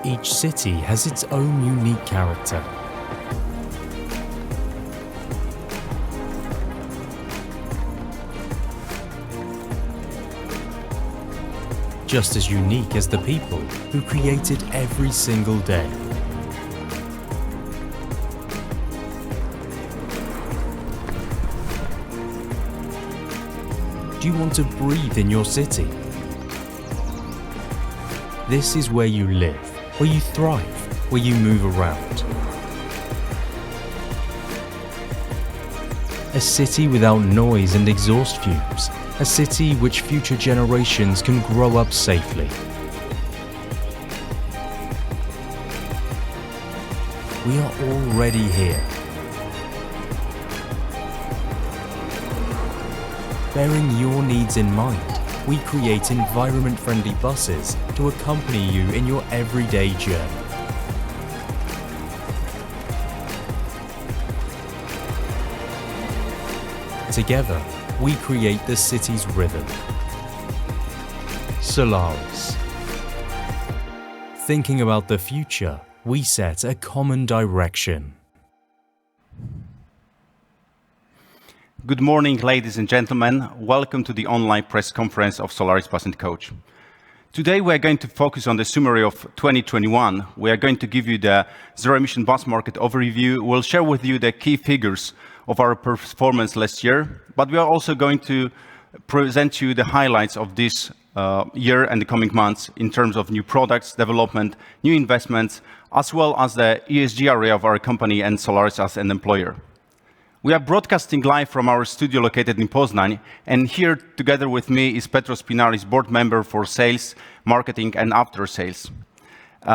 Each city has its own unique character. Just as unique as the people who create it every single day. Do you want to breathe in your city? This is where you live, where you thrive, where you move around. A city without noise and exhaust fumes. A city which future generations can grow up safely. We are already here. Bearing your needs in mind, we create environment-friendly buses to accompany you in your everyday journey. Together, we create the city's rhythm. Solaris. Thinking about the future, we set a common direction. Good morning, ladies and gentlemen. Welcome to the online press conference of Solaris Bus & Coach. Today we are going to focus on the summary of 2021. We are going to give you the zero-emission bus market overview. We'll share with you the key figures of our performance last year, but we are also going to present you the highlights of this year and the coming months in terms of new products, development, new investments, as well as the ESG area of our company and Solaris as an employer. We are broadcasting live from our studio located in Poznań, and here together with me is Petros Spinaris, board member for sales, marketing and after sales.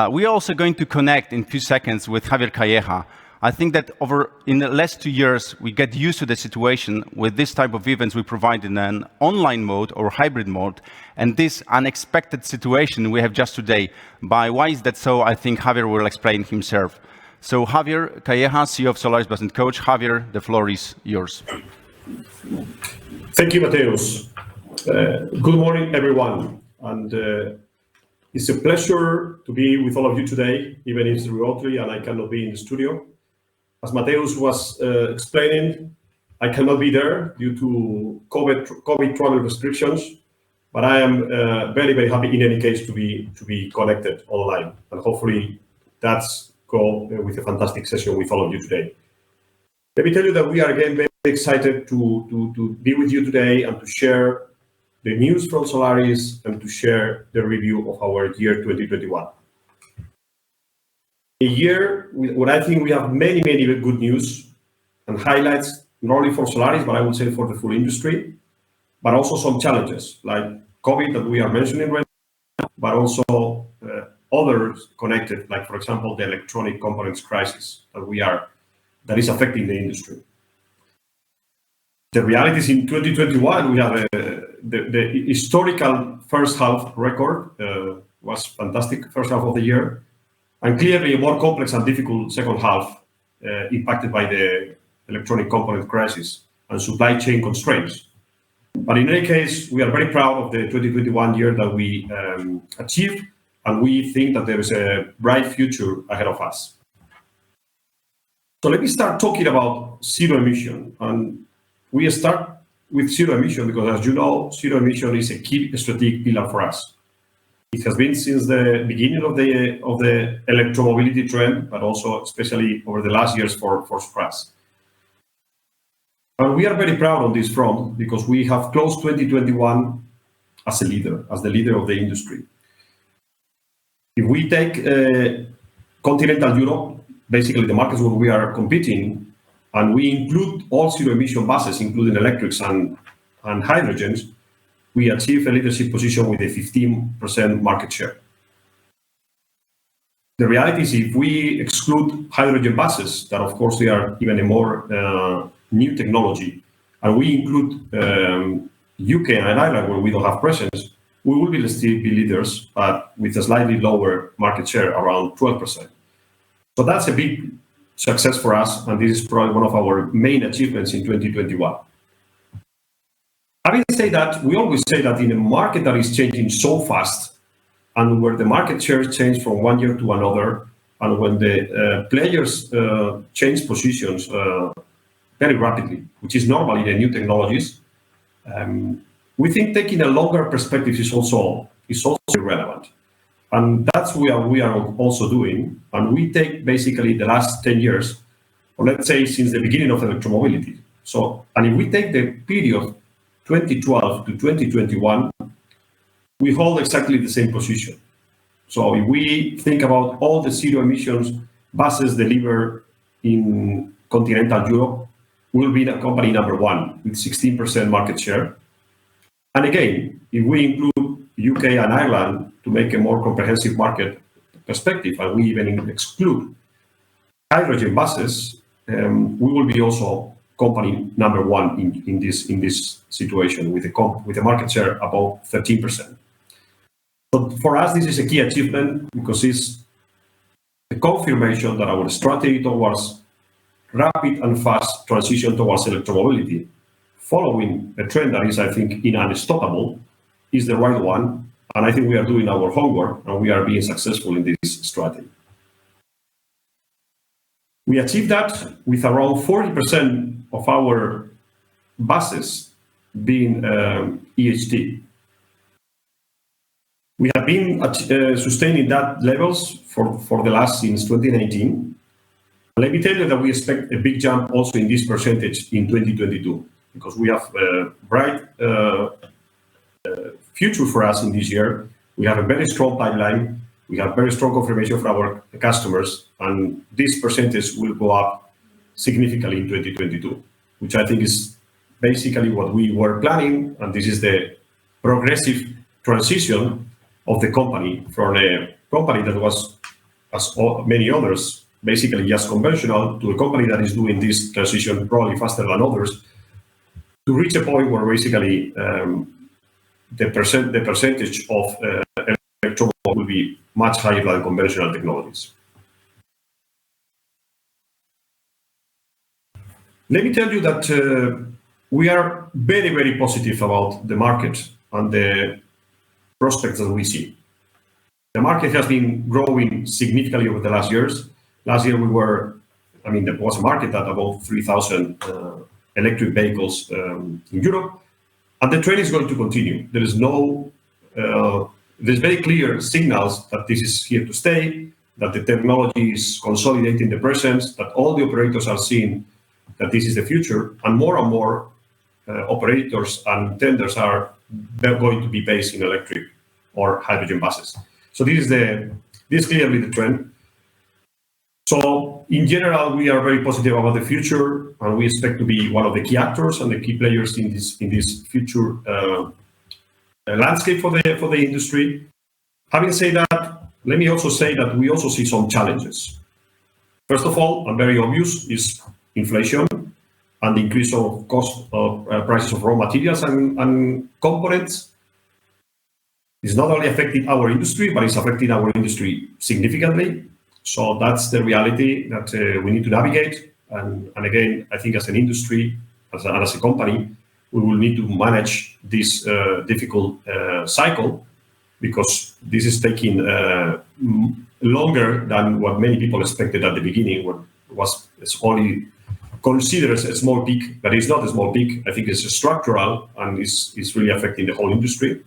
We are also going to connect in a few seconds with Javier Calleja. I think that in the last 2 years, we get used to the situation with this type of events we provide in an online mode or hybrid mode, and this unexpected situation we have just today. Why is that so? I think Javier will explain himself. So Javier Calleja, CEO of Solaris Bus & Coach. Javier, the floor is yours. Thank you, Mateus. Good morning, everyone. And it's a pleasure to be with all of you today, even if it's remotely and I cannot be in the studio. As Mateus was explaining, I cannot be there due to COVID travel restrictions, but I am very, very happy in any case to be connected online. And hopefully that's go with a fantastic session with all of you today. Let me tell you that we are again very excited to be with you today and to share the news from Solaris and to share the review of our year 2021. A year where I think we have many good news and highlights, not only for Solaris, but I would say for the full industry, but also some challenges like COVID that we are mentioning right now, but also others connected, like for example, the electronic components crisis that is affecting the industry. The reality is in 2021, we have the historical first half record, was fantastic first half of the year, and clearly a more complex and difficult second half impacted by the electronic component crisis and supply chain constraints. But in any case, we are very proud of the 2021 year that we achieved, and we think that there is a bright future ahead of us. So let me start talking about zero emission. And we start with zero emission because, as you know, zero emission is a key strategic pillar for us. It has been since the beginning of the electromobility trend, but also especially over the last years for us. And we are very proud on this front because we have closed 2021 as the leader of the industry. If we take continental Europe, basically the markets where we are competing, and we include all zero-emission buses, including electrics and hydrogens, we achieve a leadership position with a 15% market share. The reality is if we exclude hydrogen buses, that of course they are even a more new technology, and we include UK and Ireland where we don't have presence, we will still be leaders, but with a slightly lower market share, around 12%. So that's a big success for us, and this is probably one of our main achievements in 2021. Having said that, we always say that in a market that is changing so fast, and where the market share change from one year to another, and when the players change positions very rapidly, which is normal in the new technologies, we think taking a longer perspective is also relevant. And that's what we are also doing. And we take basically the last 10 years, or let's say since the beginning of electromobility. So, and if we take the period 2012 to 2021, we hold exactly the same position. So if we think about all the zero emissions buses delivered in continental Europe, we'll be the company number one with 16% market share. And again, if we include UK and Ireland to make a more comprehensive market perspective, and we even exclude hydrogen buses, we will be also company number one in this situation with a market share above 13%. But for us, this is a key achievement because it's a confirmation that our strategy towards rapid and fast transition towards electromobility, following a trend that is, I think, unstoppable, is the right one. And I think we are doing our homework and we are being successful in this strategy. We achieved that with around 40% of our buses being EHT. We have been sustaining that levels for the last since 2019. Let me tell you that we expect a big jump also in this percentage in 2022, because we have a bright future for us in this year. We have a very strong pipeline. We have very strong confirmation from our customers, and this percentage will go up significantly in 2022, which I think is basically what we were planning, and this is the progressive transition of the company from a company that was, as many others, basically just conventional, to a company that is doing this transition probably faster than others, to reach a point where basically the percentage of electromobility will be much higher than conventional technologies. Let me tell you that we are very, very positive about the market and the prospects that we see. The market has been growing significantly over the last years. Last year there was a market at about 3,000 electric vehicles in Europe, and the trend is going to continue. There's very clear signals that this is here to stay, that the technology is consolidating the presence, that all the operators are seeing that this is the future, and more operators and tenders are going to be based in electric or hydrogen buses. So this is clearly the trend. So in general, we are very positive about the future, and we expect to be one of the key actors and the key players in this future landscape for the industry. Having said that, let me also say that we also see some challenges. First of all, and very obvious, is inflation and the increase of cost of prices of raw materials and components. It's not only affecting our industry, but it's affecting our industry significantly. So that's the reality that we need to navigate. And again, I think as an industry, as a company, we will need to manage this difficult cycle, because this is taking longer than what many people expected at the beginning, when it's only considered as a small peak, but it's not a small peak. I think it's structural and it's really affecting the whole industry.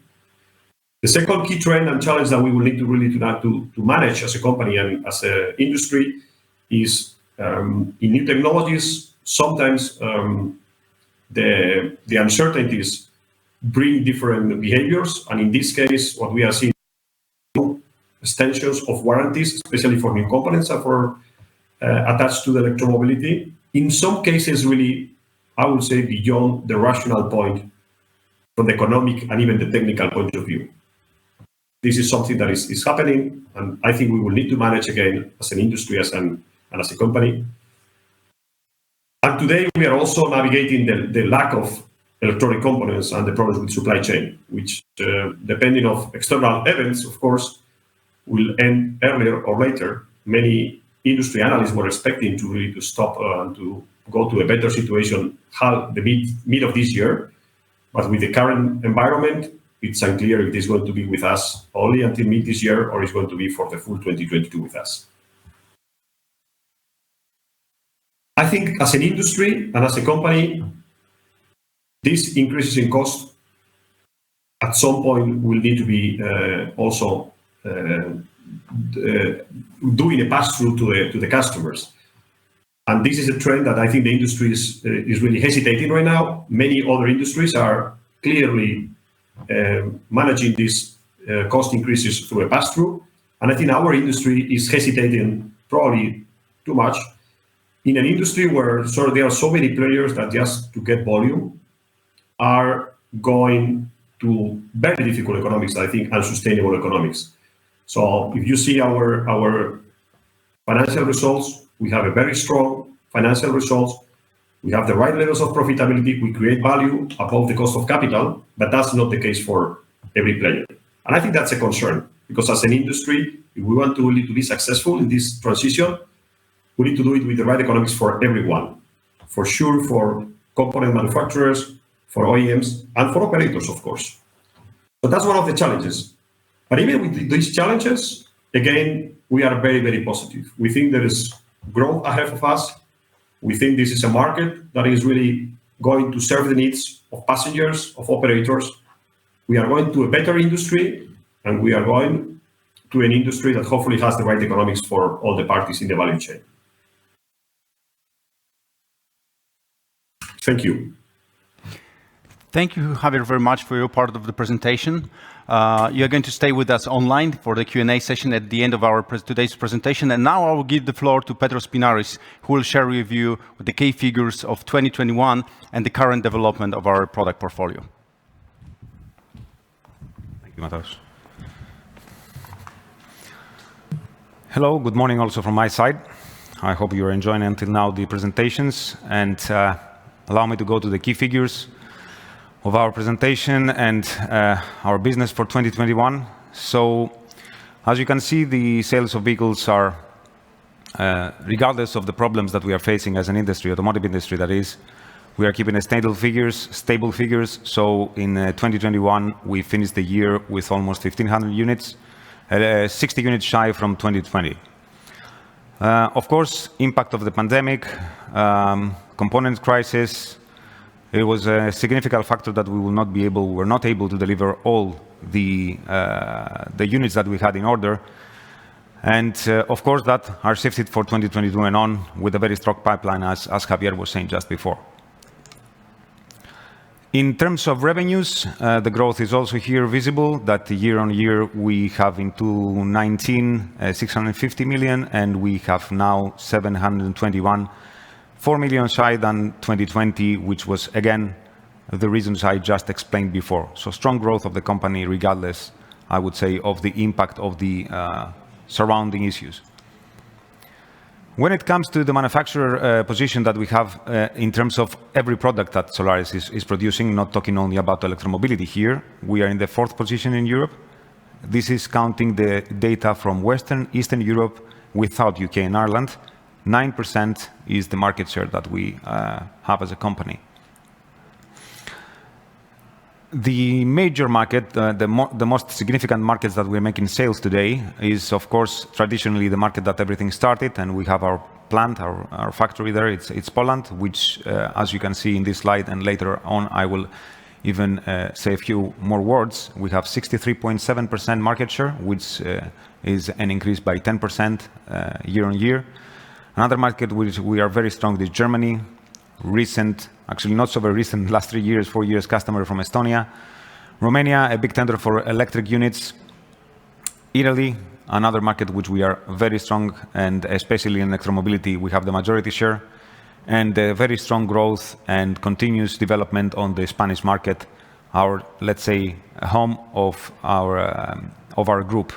The second key trend and challenge that we will need to manage as a company and as an industry is in new technologies. Sometimes the uncertainties bring different behaviors, and in this case, what we are seeing extensions of warranties, especially for new components that are attached to the electromobility. In some cases, really, I would say beyond the rational point from the economic and even the technical point of view. This is something that is happening, and I think we will need to manage again as an industry and as a company. And today we are also navigating the lack of electronic components and the problems with supply chain, which depending on external events, of course, will end earlier or later. Many industry analysts were expecting to stop and to go to a better situation the mid of this year. But with the current environment, it's unclear if it's going to be with us only until mid this year or it's going to be for the full 2022 with us. I think as an industry and as a company, these increases in cost at some point will need to be also doing a pass-through to the customers. And this is a trend that I think the industry is really hesitating right now. Many other industries are clearly managing these cost increases through a pass-through. And I think our industry is hesitating probably too much in an industry where there are so many players that just to get volume are going to very difficult economics, I think, unsustainable economics. So if you see our financial results, we have a very strong financial results. We have the right levels of profitability. We create value above the cost of capital, but that's not the case for every player. And I think that's a concern because as an industry, if we want to really to be successful in this transition, we need to do it with the right economics for everyone. For sure, for component manufacturers, for OEMs, and for operators, of course. So that's one of the challenges. But even with these challenges, again, we are very, very positive. We think there is growth ahead of us. We think this is a market that is really going to serve the needs of passengers, of operators. We are going to a better industry, and we are going to an industry that hopefully has the right economics for all the parties in the value chain. Thank you. Thank you, Javier, very much for your part of the presentation. You're going to stay with us online for the Q&A session at the end of our today's presentation. And now I will give the floor to Pedro Spinaris, who will share with you the key figures of 2021 and the current development of our product portfolio. Thank you, Mateus. Hello, good morning also from my side. I hope you're enjoying until now the presentations, and allow me to go to the key figures of our presentation and our business for 2021. So, as you can see, the sales of vehicles are, regardless of the problems that we are facing as an industry, automotive industry that is, we are keeping stable figures. So in 2021, we finished the year with almost 1,500 units, 60 units shy from 2020. Of course, impact of the pandemic, component crisis, it was a significant factor that we were not able to deliver all the units that we had in order. And of course, that are shifted for 2022 and on with a very strong pipeline, as Javier was saying just before. In terms of revenues, the growth is also here visible, that year on year we have in 2019 650 million, and we have now 721, 4 million shy than 2020, which was again the reasons I just explained before. So strong growth of the company regardless, I would say, of the impact of the surrounding issues. When it comes to the manufacturer position that we have in terms of every product that Solaris is producing, not talking only about electromobility here, we are in the 4th position in Europe. This is counting the data from Eastern Europe without UK and Ireland. 9% is the market share that we have as a company. The major market, the most significant markets that we're making sales today is, of course, traditionally the market that everything started, and we have our plant, our factory there. It's Poland, which, as you can see in this slide, and later on I will even say a few more words. We have 63.7% market share, which is an increase by 10% year on year. Another market which we are very strong is Germany. Recent, actually not so very recent, last 3 years, 4 years, customer from Estonia. Romania, a big tender for electric units. Italy, another market which we are very strong, and especially in electromobility, we have the majority share. And very strong growth and continuous development on the Spanish market, our, let's say, home of our group.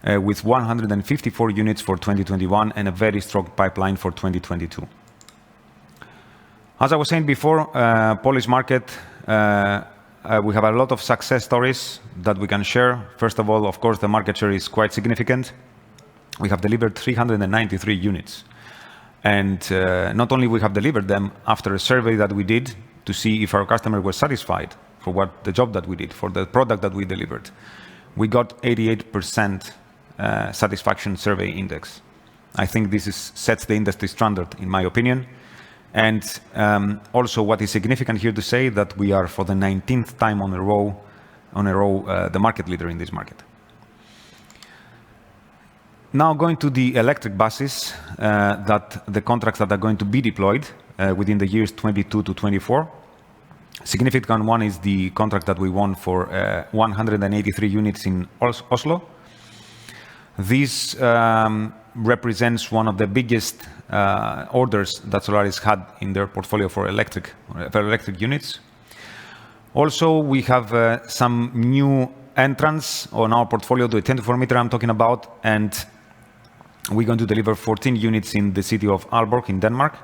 With 154 units for 2021 and a very strong pipeline for 2022. As I was saying before, Polish market, we have a lot of success stories that we can share. First of all, of course, the market share is quite significant. We have delivered 393 units. And not only we have delivered them after a survey that we did to see if our customers were satisfied for what the job that we did, for the product that we delivered. We got 88% satisfaction survey index. I think this sets the industry standard, in my opinion. And also what is significant here to say that we are for the 19th time on a row, the market leader in this market. Now going to the electric buses, that the contracts that are going to be deployed within the years 22 to 24. Significant one is the contract that we won for 183 units in Oslo. This represents one of the biggest orders that Solaris had in their portfolio for electric units. Also, we have some new entrants on our portfolio, the 24-meter I'm talking about, and we're going to deliver 14 units in the city of Aalborg in Denmark.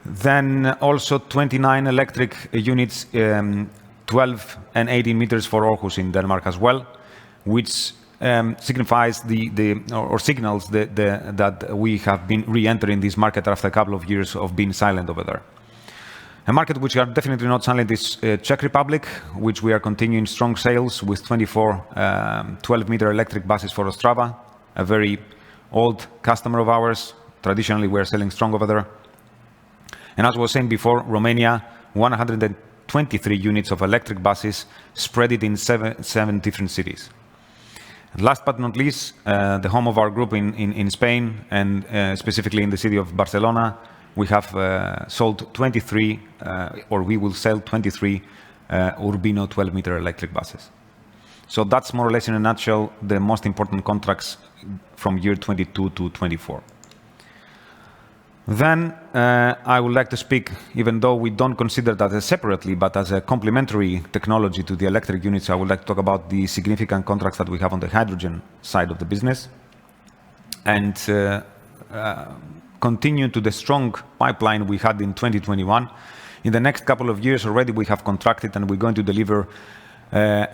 Then also 29 electric units, 12 and 18 meters for Aarhus in Denmark as well, which signifies signals that we have been re-entering this market after a couple of years of being silent over there. A market which are definitely not silent is Czech Republic, which we are continuing strong sales with 24 12-meter electric buses for Ostrava, a very old customer of ours. Traditionally, we are selling strong over there. And as I was saying before, Romania, 123 units of electric buses spread it in seven different cities. And last but not least, the home of our group in Spain, and specifically in the city of Barcelona, we have sold 23, or we will sell 23 Urbino 12-meter electric buses. So that's more or less in a nutshell the most important contracts from year 22 to 24. Then I would like to speak, even though we don't consider that as separately, but as a complementary technology to the electric units, I would like to talk about the significant contracts that we have on the hydrogen side of the business. And continue to the strong pipeline we had in 2021. In the next couple of years already we have contracted and we're going to deliver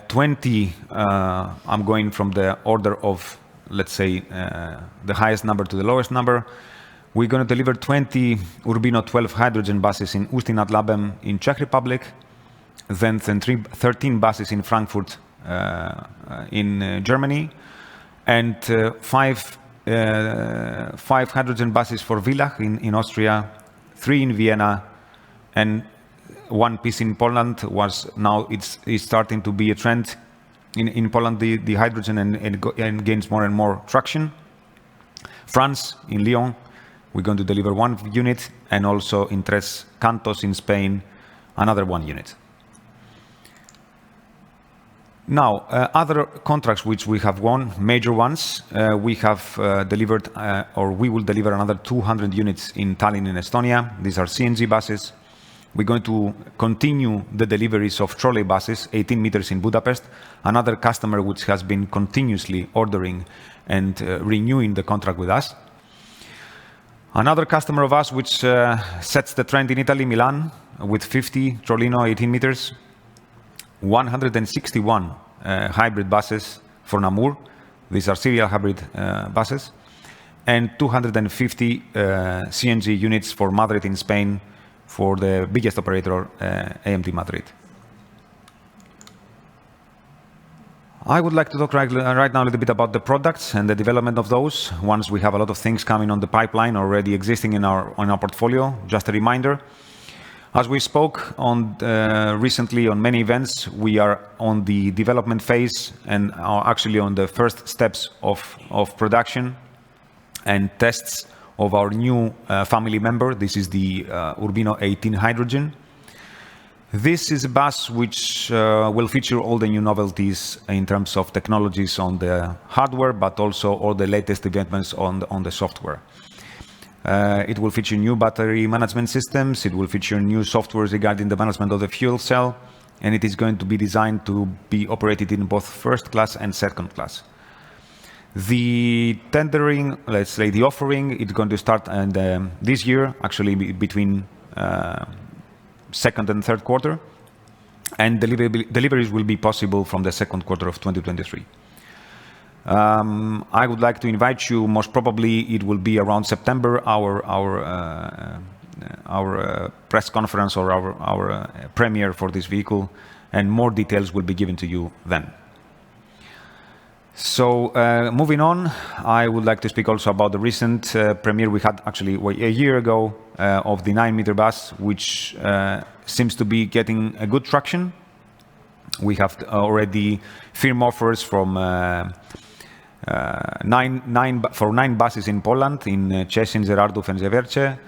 20, I'm going from the order of, let's say, the highest number to the lowest number. We're going to deliver 20 Urbino 12 hydrogen buses in Ústí nad Labem in Czech Republic, then 13 buses in Frankfurt in Germany, and 5 hydrogen buses for Villach in Austria, 3 in Vienna, and 1 piece in Poland. It's starting to be a trend in Poland, the hydrogen, and gains more and more traction. France, in Lyon, we're going to deliver 1 unit, and also in Tres Cantos in Spain, another 1 unit. Now, other contracts which we have won, major ones, we have delivered, or we will deliver another 200 units in Tallinn in Estonia. These are CNG buses. We're going to continue the deliveries of trolley buses, 18 meters in Budapest, another customer which has been continuously ordering and renewing the contract with us. Another customer of us which sets the trend in Italy, Milan, with 50 Trollino 18 meters, 161 hybrid buses for Namur. These are serial hybrid buses, and 250 CNG units for Madrid in Spain for the biggest operator, AMT Madrid. I would like to talk right now a little bit about the products and the development of those. Once we have a lot of things coming on the pipeline already existing in our portfolio. Just a reminder, as we spoke on recently on many events, we are on the development phase and are actually on the first steps of production and tests of our new family member. This is the Urbino 18 Hydrogen. This is a bus which will feature all the new novelties in terms of technologies on the hardware, but also all the latest developments on the software. It will feature new battery management systems. It will feature new software regarding the management of the fuel cell, and it is going to be designed to be operated in both first class and second class. The tendering, let's say the offering, it's going to start this year, actually between second and third quarter, and deliveries will be possible from the second quarter of 2023. I would like to invite you, most probably it will be around September, our press conference or our premiere for this vehicle, and more details will be given to you then. So moving on, I would like to speak also about the recent premiere we had actually a year ago of the 9-meter bus, which seems to be getting a good traction. We have already firm offers from 9 buses in Poland, in Cieszyn, Żerardów, and Zewerce.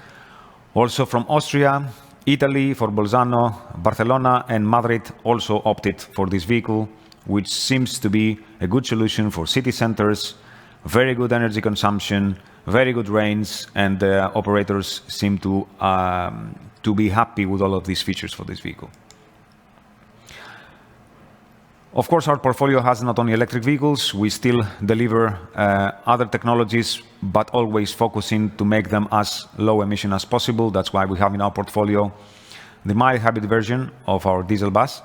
Also from Austria, Italy for Bolzano, Barcelona, and Madrid also opted for this vehicle, which seems to be a good solution for city centers, very good energy consumption, very good range, and the operators seem to be happy with all of these features for this vehicle. Of course, our portfolio has not only electric vehicles, we still deliver other technologies, but always focusing to make them as low emission as possible. That's why we have in our portfolio the mild hybrid version of our diesel bus,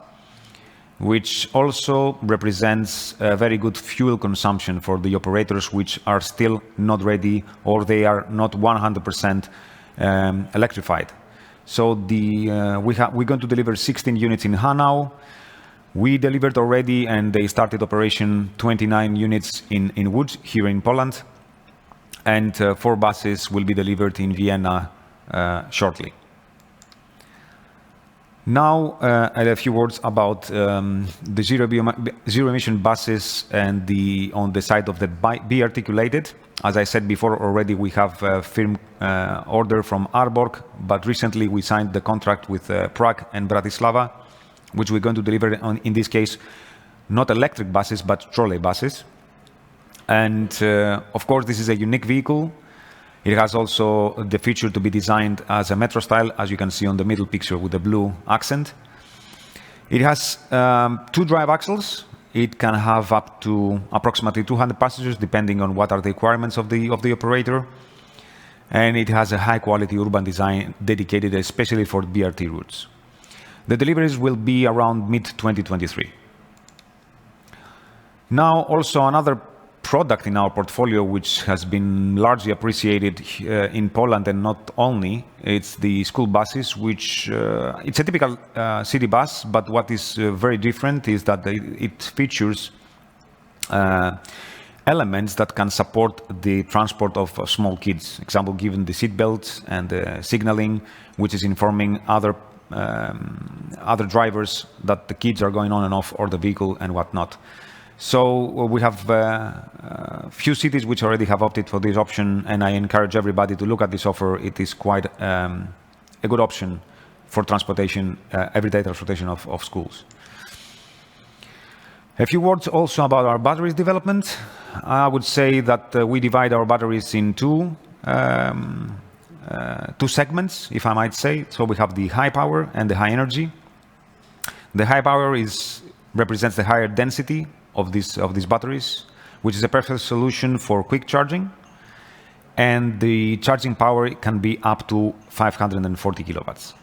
which also represents a very good fuel consumption for the operators which are still not ready or they are not 100% electrified. So we're going to deliver 16 units in Hanau. We delivered already, and they started operation 29 units in Łódź, here in Poland, and 4 buses will be delivered in Vienna shortly. Now, a few words about the zero-emission buses and on the side of the B-articulated. As I said before already, we have a firm order from Arborg, but recently we signed the contract with Prague and Bratislava, which we're going to deliver in this case, not electric buses, but trolley buses. And of course, this is a unique vehicle. It has also the feature to be designed as a metro style, as you can see on the middle picture with the blue accent. It has 2 drive axles. It can have up to approximately 200 passengers, depending on what are the requirements of the operator. And it has a high quality urban design dedicated especially for BRT routes. The deliveries will be around mid-2023. Now, also another product in our portfolio which has been largely appreciated in Poland and not only, it's the school buses, which it's a typical city bus, but what is very different is that it features elements that can support the transport of small kids. Example given the seat belts and the signaling, which is informing other drivers that the kids are going on and off or the vehicle and whatnot. So we have a few cities which already have opted for this option, and I encourage everybody to look at this offer. It is quite a good option for transportation, everyday transportation of schools. A few words also about our batteries development. I would say that we divide our batteries in two segments, if I might say. So we have the high power and the high energy. The high power represents the higher density of these batteries, which is a perfect solution for quick charging. And the charging power can be up to 540 kilowatts.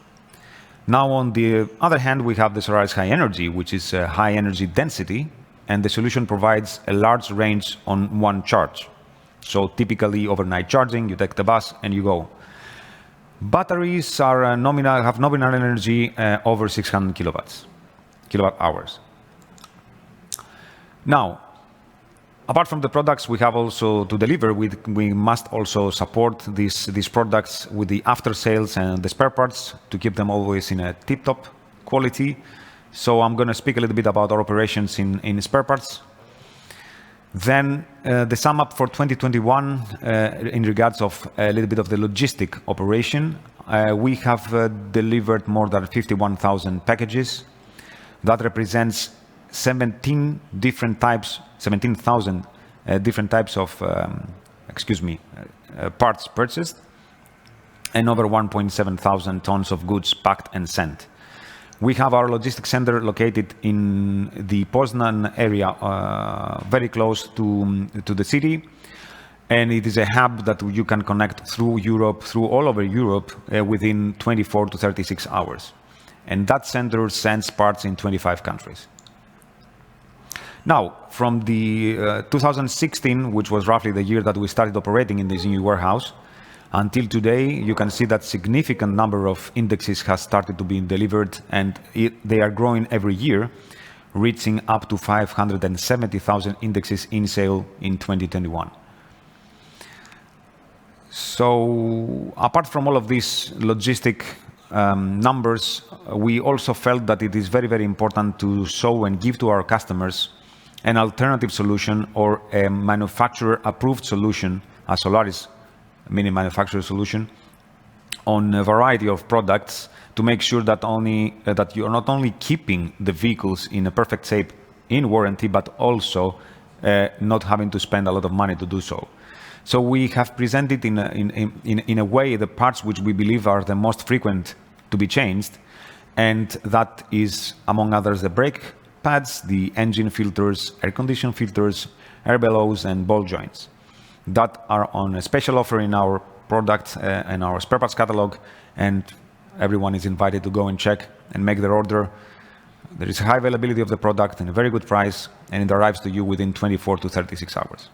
Now, on the other hand, we have the Solaris high energy, which is a high energy density, and the solution provides a large range on one charge. So typically overnight charging, you take the bus and you go. Batteries are have nominal energy over 600 kilowatt hours. Now, apart from the products we have also to deliver, we must also support these products with the after sales and the spare parts to keep them always in a tip-top quality. So I'm going to speak a little bit about our operations in spare parts. Then the sum up for 2021 in regards of a little bit of the logistic operation. We have delivered more than 51,000 packages. That represents 17,000 different types of parts purchased, and over 1,700 tons of goods packed and sent. We have our logistics center located in the Poznan area, very close to the city, and it is a hub that you can connect through all over Europe, within 24 to 36 hours. And that center sends parts in 25 countries. Now, from the 2016, which was roughly the year that we started operating in this new warehouse, Until today, you can see that significant number of indexes has started to be delivered, and they are growing every year, reaching up to 570,000 indexes in sale in 2021. So apart from all of these logistic numbers, we also felt that it is very, very important to show and give to our customers an alternative solution or a manufacturer-approved solution, a Solaris mini manufacturer solution, on a variety of products to make sure that that you're not only keeping the vehicles in a perfect shape in warranty, but also not having to spend a lot of money to do so. So we have presented in a way the parts which we believe are the most frequent to be changed, and that is, among others, the brake pads, the engine filters, air condition filters, air bellows, and ball joints that are on a special offer in our product and our spare parts catalog, and everyone is invited to go and check and make their order. There is a high availability of the product and a very good price, and it arrives to you within 24 to 36 hours.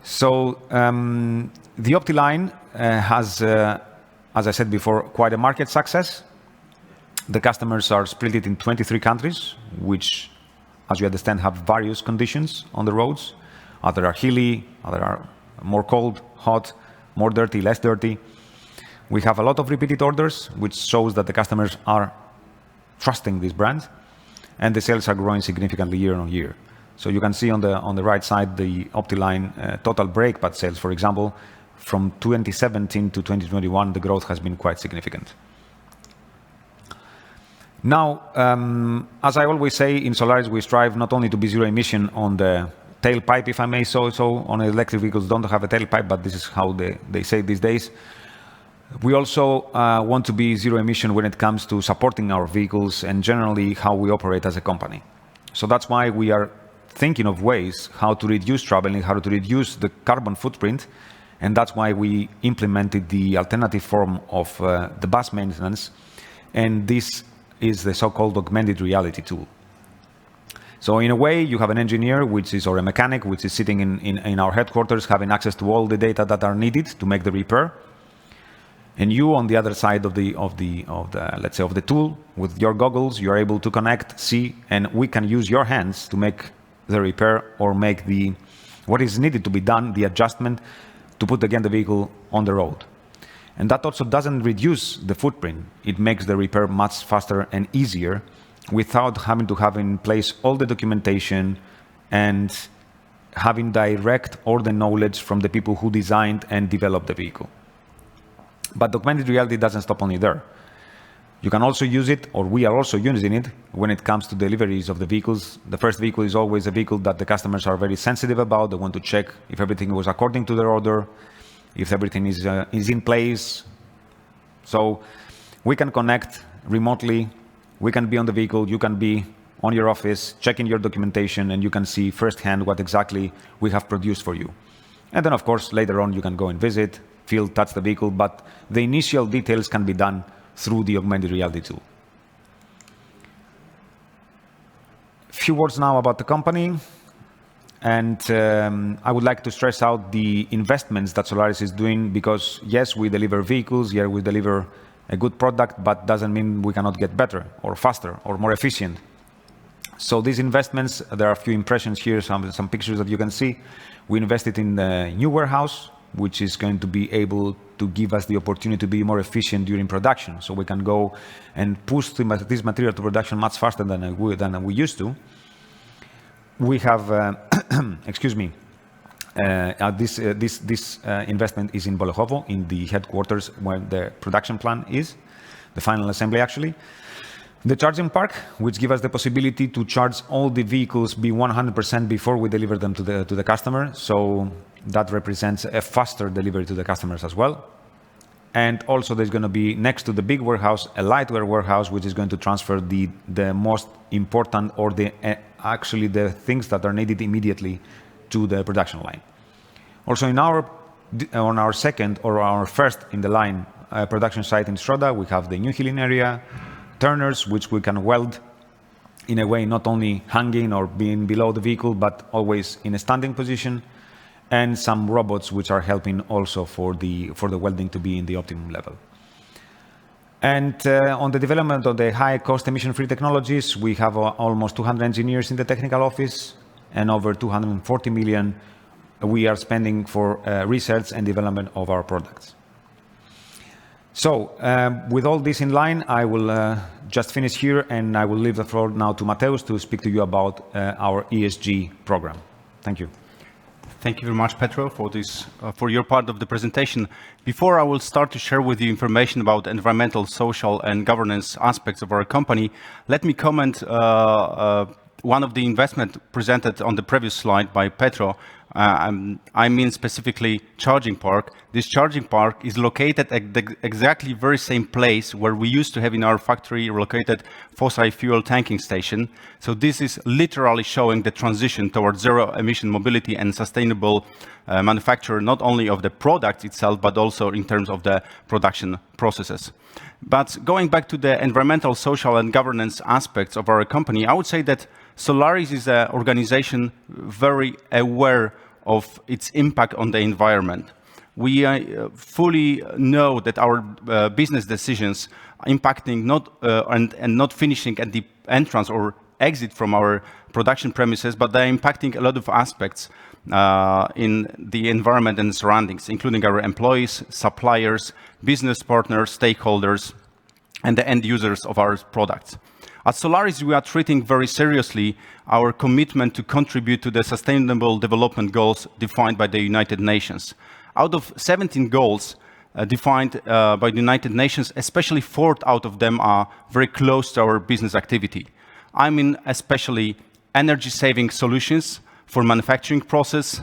So the OptiLine has, as I said before, quite a market success. The customers are split in 23 countries, which, as you understand, have various conditions on the roads. Other are hilly, other are more cold, hot, more dirty, less dirty. We have a lot of repeated orders, which shows that the customers are trusting this brand, and the sales are growing significantly year on year. So you can see on the right side the OptiLine total brake pad sales, for example, from 2017 to 2021, the growth has been quite significant. Now, as I always say, in Solaris, we strive not only to be zero emission on the tailpipe, if I may say so. On electric vehicles don't have a tailpipe, but this is how they say these days. We also want to be zero emission when it comes to supporting our vehicles and generally how we operate as a company. So that's why we are thinking of ways how to reduce traveling, how to reduce the carbon footprint, and that's why we implemented the alternative form of the bus maintenance, and this is the so-called augmented reality tool. So in a way, you have an engineer, or a mechanic, which is sitting in our headquarters, having access to all the data that are needed to make the repair. And you, on the other side of the let's say of the tool, with your goggles, you are able to connect, see, and we can use your hands to make the repair or make what is needed to be done, the adjustment, to put again the vehicle on the road. And that also doesn't reduce the footprint. It makes the repair much faster and easier without having to have in place all the documentation and having direct all the knowledge from the people who designed and developed the vehicle. But augmented reality doesn't stop only there. You can also use it, or we are also using it, when it comes to deliveries of the vehicles. The first vehicle is always a vehicle that the customers are very sensitive about. They want to check if everything was according to their order, if everything is in place. So we can connect remotely. We can be on the vehicle. You can be on your office, checking your documentation, and you can see firsthand what exactly we have produced for you. And then, of course, later on, you can go and visit, feel, touch the vehicle, but the initial details can be done through the augmented reality tool. A few words now about the company. And I would like to stress out the investments that Solaris is doing, because yes, we deliver vehicles, yeah, we deliver a good product, but doesn't mean we cannot get better or faster or more efficient. So these investments, there are a few impressions here, some pictures that you can see. We invested in the new warehouse, which is going to be able to give us the opportunity to be more efficient during production. So we can go and push this material to production much faster than we used to. We have, excuse me, this investment is in Bolechowo, in the headquarters where the production plant is, the final assembly actually. The charging park, which gives us the possibility to charge all the vehicles be 100% before we deliver them to the customer. So that represents a faster delivery to the customers as well. And also there's going to be next to the big warehouse, a lightweight warehouse, which is going to transfer the most important or actually the things that are needed immediately to the production line. Also on our second or our first in the line production site in Stroda, we have the new healing area, turners, which we can weld in a way not only hanging or being below the vehicle, but always in a standing position. and some robots which are helping also for the welding to be in the optimum level. And on the development of the high-cost emission-free technologies, we have almost 200 engineers in the technical office, and over 240 million we are spending for research and development of our products. So, with all this in line, I will just finish here, and I will leave the floor now to Mateusz to speak to you about our ESG program. Thank you. Thank you very much, Petro, for your part of the presentation. Before I will start to share with you information about environmental, social, and governance aspects of our company, let me comment one of the investment presented on the previous slide by Petro. I mean specifically charging park. This charging park is located at the exactly very same place where we used to have in our factory located fossil fuel tanking station. So this is literally showing the transition towards zero emission mobility and sustainable manufacture, not only of the product itself, but also in terms of the production processes. But going back to the environmental, social, and governance aspects of our company, I would say that Solaris is an organization very aware of its impact on the environment. We fully know that our business decisions impacting and not finishing at the entrance or exit from our production premises, but they're impacting a lot of aspects in the environment and surroundings, including our employees, suppliers, business partners, stakeholders, and the end users of our products. At Solaris, we are treating very seriously our commitment to contribute to the Sustainable Development Goals defined by the United Nations. Out of 17 goals defined by the United Nations, especially 4 out of them are very close to our business activity. I mean especially energy-saving solutions for manufacturing process.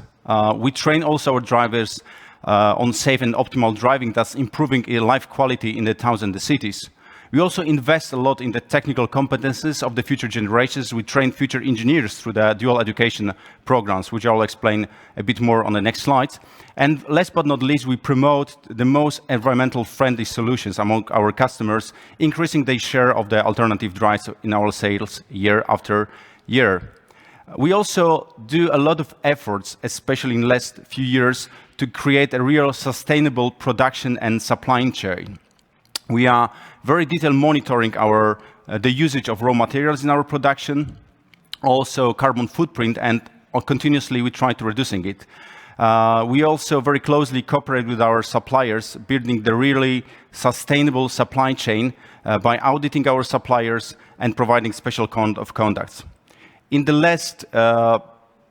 We train also our drivers on safe and optimal driving, thus improving life quality in the towns and the cities. We also invest a lot in the technical competences of the future generations. We train future engineers through the dual education programs, which I'll explain a bit more on the next slides. And last but not least, we promote the most environmental friendly solutions among our customers, increasing the share of the alternative drives in our sales year after year. We also do a lot of efforts, especially in the last few years, to create a real sustainable production and supply chain. We are very detailed monitoring the usage of raw materials in our production, also carbon footprint, and continuously we try to reducing it. We also very closely cooperate with our suppliers, building the really sustainable supply chain by auditing our suppliers and providing special code of conduct. In the last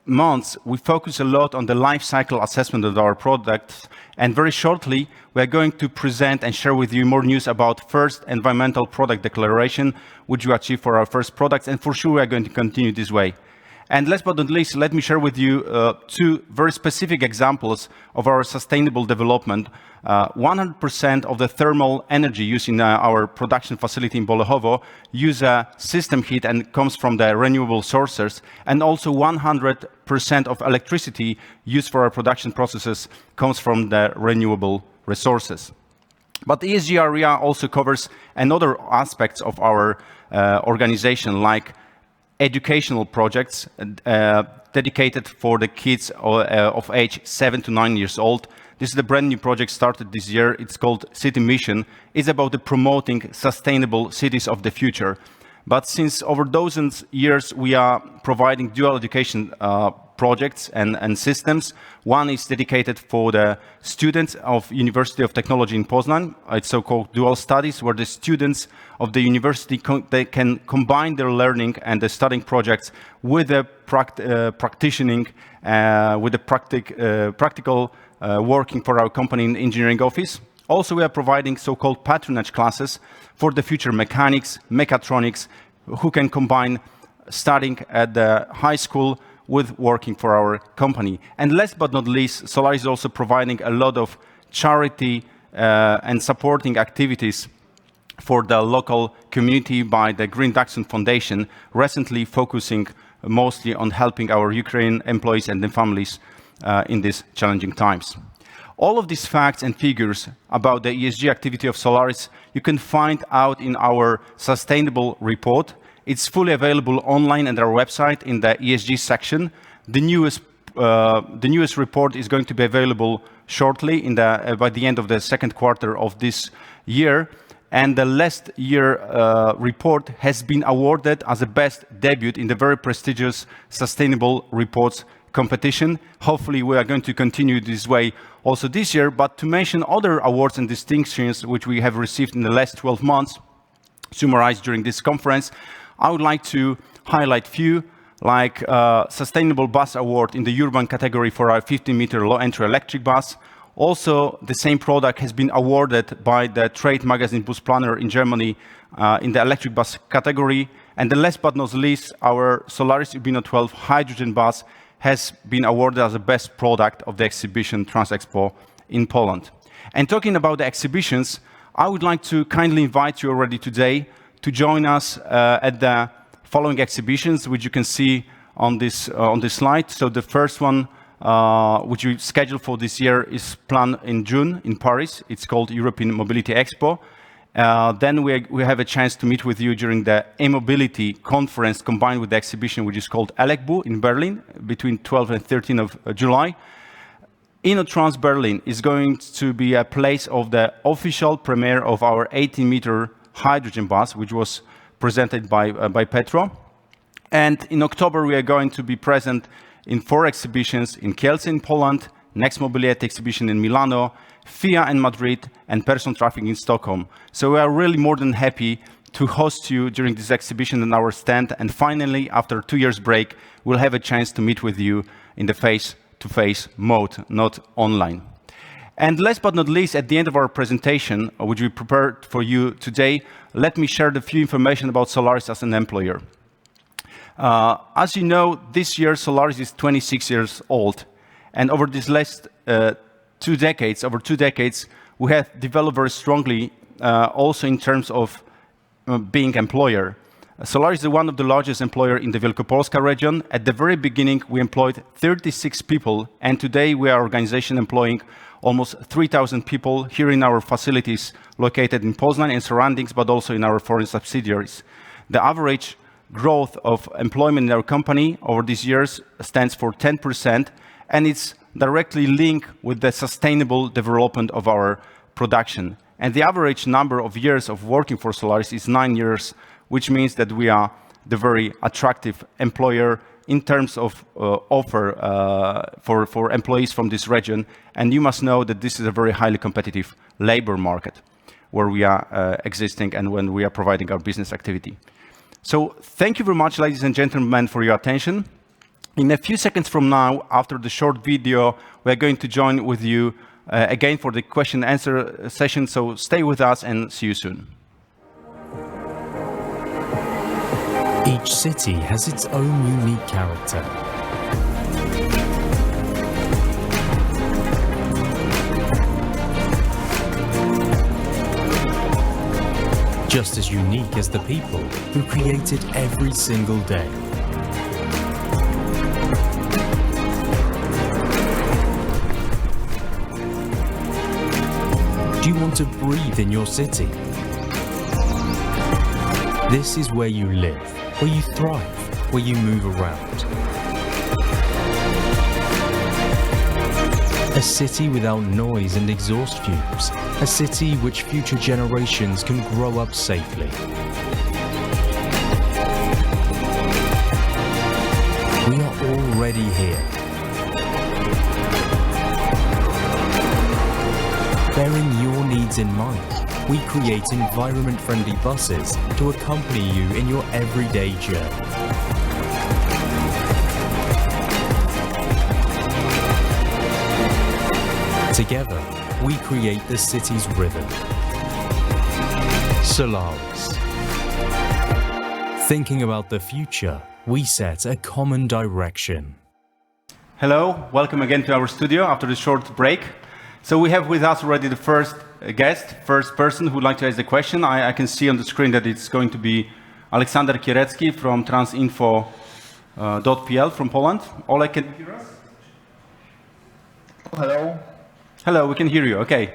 months, we focus a lot on the life cycle assessment of our products, and very shortly, we are going to present and share with you more news about first environmental product declaration, which we achieved for our first products, and for sure we are going to continue this way. And last but not least, let me share with you 2 very specific examples of our sustainable development. 100% of the thermal energy used in our production facility in Bolechowo use system heat and comes from the renewable sources, and also 100% of electricity used for our production processes comes from the renewable resources. But the ESG area also covers another aspects of our organization, like educational projects dedicated for the kids of age 7 to 9 years old. This is a brand new project started this year. It's called City Mission. It's about the promoting sustainable cities of the future. But since over dozens years, we are providing dual education projects and systems. One is dedicated for the students of University of Technology in Poznań. It's so-called dual studies, where the students of the university they can combine their learning and the studying projects with the practicing, with the practical working for our company in engineering office. Also, we are providing so-called patronage classes for the future mechanics, mechatronics, who can combine studying at the high school with working for our company. And last but not least, Solaris is also providing a lot of charity and supporting activities for the local community by the Green Dachshund Foundation, recently focusing mostly on helping our Ukrainian employees and their families in these challenging times. All of these facts and figures about the ESG activity of Solaris, you can find out in our sustainable report. It's fully available online at our website in the ESG section. The newest the newest report is going to be available shortly by the end of the second quarter of this year. And the last year report has been awarded as the best debut in the very prestigious Sustainable Reports competition. Hopefully, we are going to continue this way also this year. But to mention other awards and distinctions which we have received in the last 12 months, summarized during this conference, I would like to highlight few, like Sustainable Bus Award in the urban category for our 50-meter low-entry electric bus. Also, the same product has been awarded by the trade magazine Bus Planner in Germany in the electric bus category. And the last but not least, our Solaris Urbino 12 hydrogen bus has been awarded as the best product of the exhibition Expo in Poland. And talking about the exhibitions, I would like to kindly invite you already today to join us at the following exhibitions, which you can see on this slide. So the first one, which we scheduled for this year, is planned in June in Paris. It's called European Mobility Expo. Then we have a chance to meet with you during the e-mobility conference combined with the exhibition, which is called Elecbu in Berlin between 12 and 13 of July. InnoTrans Berlin is going to be a place of the official premiere of our 18-meter hydrogen bus, which was presented by Petro. And in October, we are going to be present in 4 exhibitions in Kielce in Poland, Next Mobility exhibition in Milano, FIA in Madrid, and Person Traffic in Stockholm. So we are really more than happy to host you during this exhibition in our stand. And finally, after 2 years break, we'll have a chance to meet with you in the face-to-face mode, not online. And last but not least, at the end of our presentation, which we prepared for you today, let me share the few information about Solaris as an employer. As you know, this year Solaris is 26 years old, and over these last 2 decades, we have developed very strongly also in terms of being employer. Solaris is one of the largest employer in the Wielkopolska region. At the very beginning, we employed 36 people, and today we are an organization employing almost 3,000 people here in our facilities located in Poznań and surroundings, but also in our foreign subsidiaries. The average growth of employment in our company over these years stands for 10%, and it's directly linked with the sustainable development of our production. And the average number of years of working for Solaris is 9 years, which means that we are the very attractive employer in terms of offer for employees from this region. And you must know that this is a very highly competitive labor market where we are existing and when we are providing our business activity. So thank you very much, ladies and gentlemen, for your attention. In a few seconds from now, after the short video, we're going to join with you again for the question and answer session. So stay with us and see you soon. Each city has its own unique character. Just as unique as the people who create it every single day. Do you want to breathe in your city? This is where you live, where you thrive, where you move around. A city without noise and exhaust fumes. A city which future generations can grow up safely. We are already here. Bearing your needs in mind, we create environment-friendly buses to accompany you in your everyday journey. Together, we create the city's rhythm. Solaris. Thinking about the future, we set a common direction. Hello, welcome again to our studio after the short break. So we have with us already the first guest, first person who would like to ask the question. I can see on the screen that it's going to be Aleksander Kierecki from transinfo.pl from Poland. Oleg, can you hear us? Hello. Hello, we can hear you. Okay.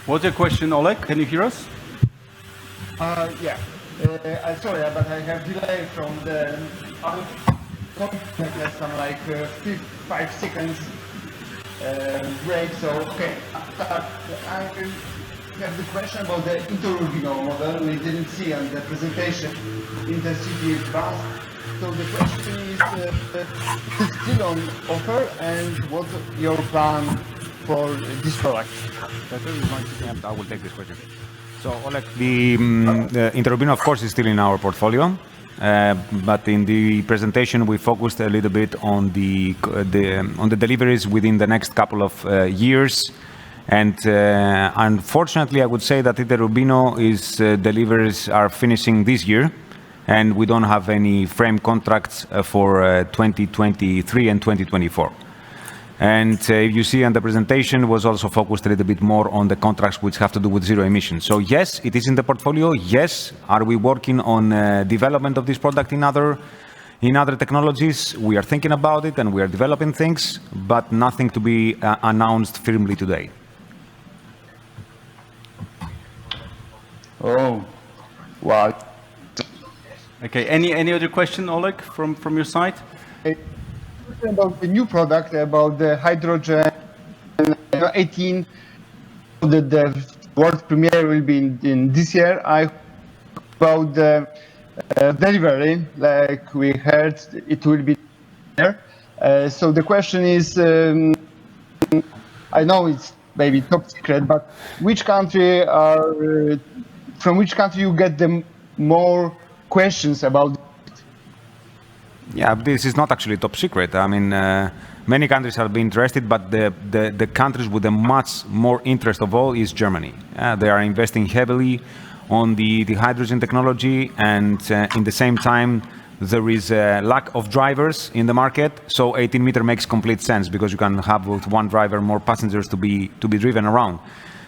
What's your question, Oleg? Can you hear us? Yeah. I'm sorry, but I have delay from the contact, some like 5 seconds break. So okay, I have the question about the Urbino model. We didn't see on the presentation in the city bus. So the question is still on offer, and what's your plan for this product? I will take this question. So, Oleg, the Urbino, of course, is still in our portfolio, but in the presentation we focused a little bit on the deliveries within the next couple of years, and unfortunately, I would say that Urbino is deliveries are finishing this year, and we don't have any frame contracts for 2023 and 2024. And you see on the presentation was also focused a little bit more on the contracts which have to do with zero emission. So yes, it is in the portfolio. Yes, are we working on development of this product in other technologies? We are thinking about it and we are developing things, but nothing to be announced firmly today. Oh, wow. Okay, any other question, Oleg, from your side? About the new product, about the hydrogen 18, the world premiere will be in this year. About the delivery, like we heard, it will be there. So the question is, I know it's maybe top secret, but which country from which country you get the more questions about? Yeah, this is not actually top secret. I mean, many countries have been interested, but the countries with the much more interest of all is Germany. They are investing heavily on the hydrogen technology, and in the same time, there is a lack of drivers in the market. So 18-meter makes complete sense because you can have with one driver more passengers to be driven around.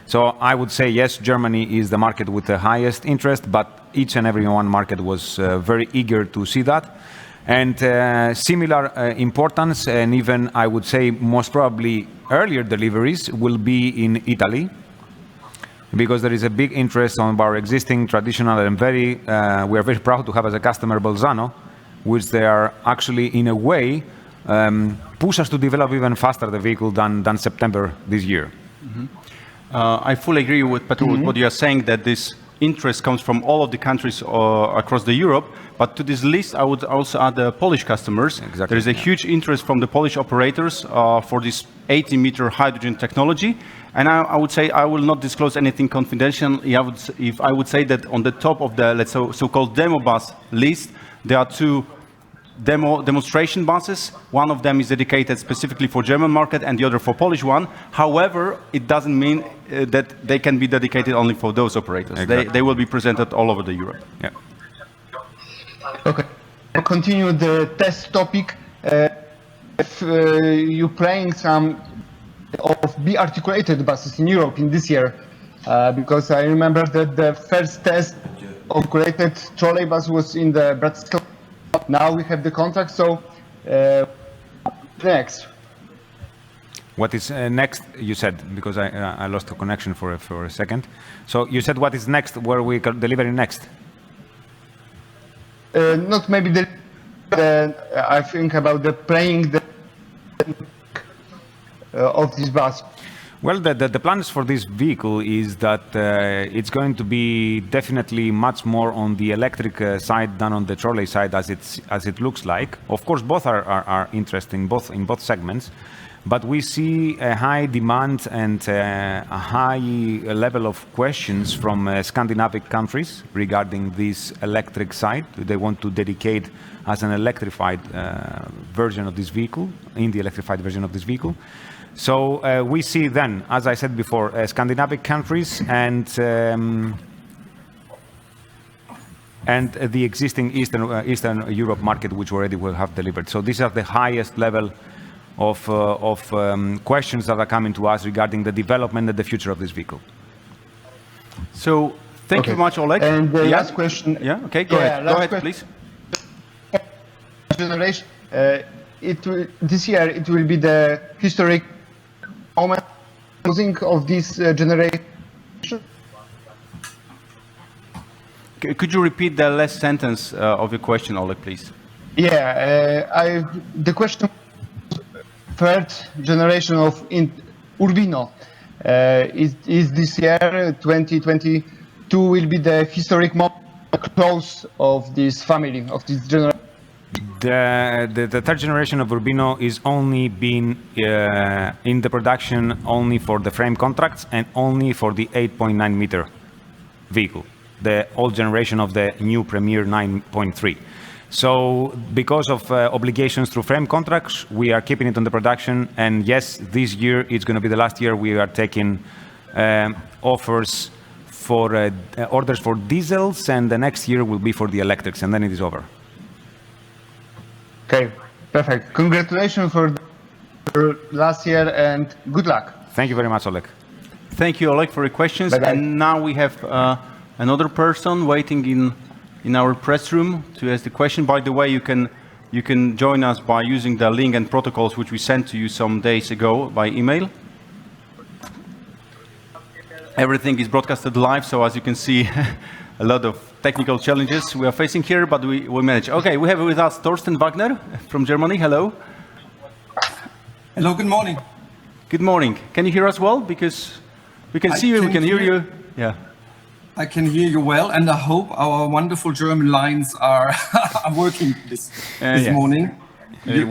So I would say yes, Germany is the market with the highest interest, but each and every one market was very eager to see that. And similar importance, and even I would say most probably earlier deliveries will be in Italy, because there is a big interest on our existing traditional and we are very proud to have as a customer Bolzano, which they are actually in a way push us to develop even faster the vehicle than September this year. Mm-hmm. I fully agree with Petr with what you are saying, that this interest comes from all of the countries across the Europe. But to this list, I would also add the Polish customers. Exactly. There is a huge interest from the Polish operators for this 80-meter hydrogen technology. And I would say I will not disclose anything confidential if I would say that on the top of the so-called demo bus list, there are two demonstration buses. One of them is dedicated specifically for German market and the other for Polish one. However, it doesn't mean that they can be dedicated only for those operators. Exactly. They will be presented all over the Europe. Yeah. Okay. I'll continue the test topic. If you're playing some of B-articulated buses in Europe in this year, because I remember that the first test of articulated trolley bus was in the Bratislava. Now we have the contract, so next. What is next, you said, because I lost the connection for a second. So you said what is next, where we can deliver next? Not maybe I think about the playing of this bus. Well, the plans for this vehicle is that it's going to be definitely much more on the electric side than on the trolley side, as it looks like. Of course, both are interesting, in both segments. But we see a high demand and a high level of questions from Scandinavian countries regarding this electric side. They want to dedicate as an electrified version of this vehicle, in the electrified version of this vehicle. So we see then, as I said before, Scandinavian countries and the existing Eastern Europe market, which already will have delivered. So these are the highest level of questions that are coming to us regarding the development and the future of this vehicle. So thank you very much, Oleg. And the last question. Yeah, okay, go ahead, please. Generation, this year it will be the historic moment of this generation Could you repeat the last sentence of your question, Oleg, please? Yeah, the question, third generation of Urbino, is this year, 2022, will be the historic close of this family, of this generation? The third generation of Urbino is only been in the production only for the frame contracts and only for the 8.9 meter vehicle, the old generation of the new Premier 9.3. So because of obligations through frame contracts, we are keeping it on the production. And yes, this year it's going to be the last year we are taking offers for orders for diesels, and the next year will be for the electrics, and then it is over. Okay, perfect. Congratulations for last year and good luck. Thank you very much, Oleg. Thank you, Oleg, for your questions. Bye-bye. And now we have another person waiting in our press room to ask the question. By the way, you can join us by using the link and protocols which we sent to you some days ago by email. Everything is broadcasted live, so as you can see, a lot of technical challenges we are facing here, but we manage. Okay, we have with us Thorsten Wagner from Germany. Hello. Hello, good morning. Good morning. Can you hear us well? Because we can see you, we can hear you. Yeah. I can hear you well, and I hope our wonderful German lines are working this yes. morning. We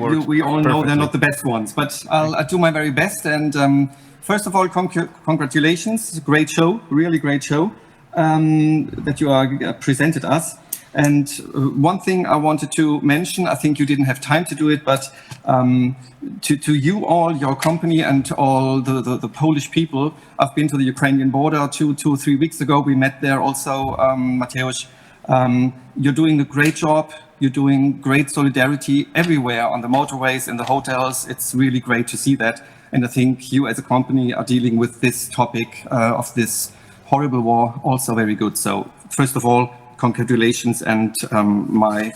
all know they're perfectly. not the best ones, but I'll do my very best. And first of all, congratulations. It's a great show, really great show that you are presented us. And one thing I wanted to mention, I think you didn't have time to do it, but to you all, your company, and all the Polish people, I've been to the Ukrainian border 2 or 3 weeks ago. We met there also, Mateusz. You're doing a great job. You're doing great solidarity everywhere on the motorways, in the hotels. It's really great to see that. And I think you as a company are dealing with this topic of this horrible war also very good. So first of all, congratulations, and my